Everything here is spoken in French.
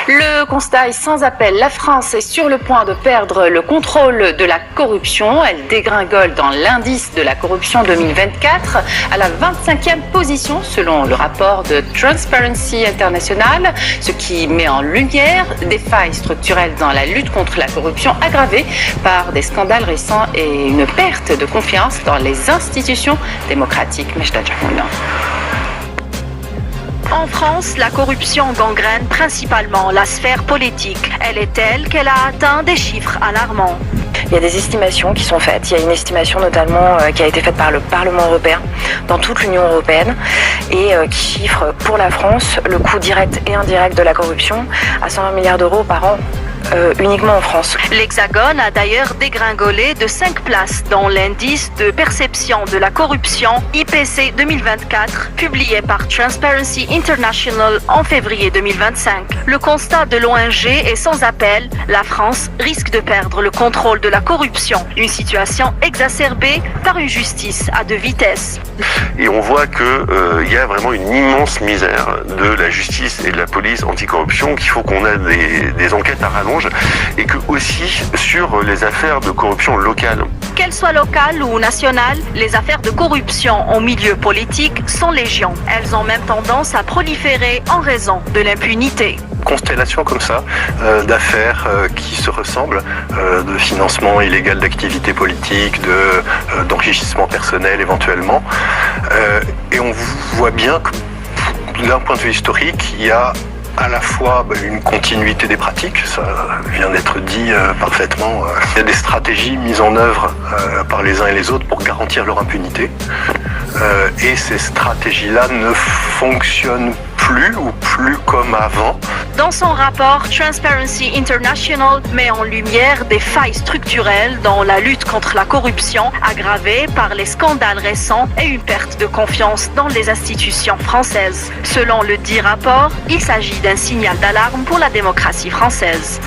Le constat est sans appel. La France est sur le point de perdre le contrôle de la corruption. Elle dégringole dans l'indice de la corruption 2024 à la 25e position selon le rapport de Transparency International, ce qui met en lumière des failles structurelles dans la lutte contre la corruption aggravée par des scandales récents et une perte de confiance dans les institutions démocratiques. Mejda Jamouna. En France, la corruption gangrène principalement la sphère politique. Elle est telle qu'elle a atteint des chiffres alarmants. Il y a des estimations qui sont faites. Il y a une estimation notamment qui a été faite par le Parlement européen dans toute l'Union européenne et qui chiffre pour la France le coût direct et indirect de la corruption à 120 milliards d'euros par an. Uniquement en France. L'Hexagone a d'ailleurs dégringolé de 5 places dans l'indice de perception de la corruption IPC 2024, publié par Transparency International en février 2025. Le constat de l'ONG est sans appel. La France risque de perdre le contrôle de la corruption. Une situation exacerbée par une justice à deux vitesses. Et on voit qu'il y a vraiment une immense misère de la justice et de la police anticorruption, qu'il faut qu'on ait des enquêtes à rallonge et que aussi sur les affaires de corruption locale. Qu'elles soient locales ou nationales, les affaires de corruption au milieu politique sont légion. Elles ont même tendance à proliférer en raison de l'impunité. Constellation comme ça d'affaires qui se ressemblent, de financement illégal d'activités politiques, d'enrichissement personnel éventuellement. Et on voit bien que d'un point de vue historique, il y a à la fois une continuité des pratiques, ça vient d'être dit parfaitement. Il y a des stratégies mises en œuvre par les uns et les autres pour garantir leur impunité. Et ces stratégies-là ne fonctionnent plus ou plus comme avant. Dans son rapport, Transparency International met en lumière des failles structurelles dans la lutte contre la corruption, aggravée par les scandales récents et une perte de confiance dans les institutions françaises. Selon le dit rapport, il s'agit d'un signal d'alarme pour la démocratie française.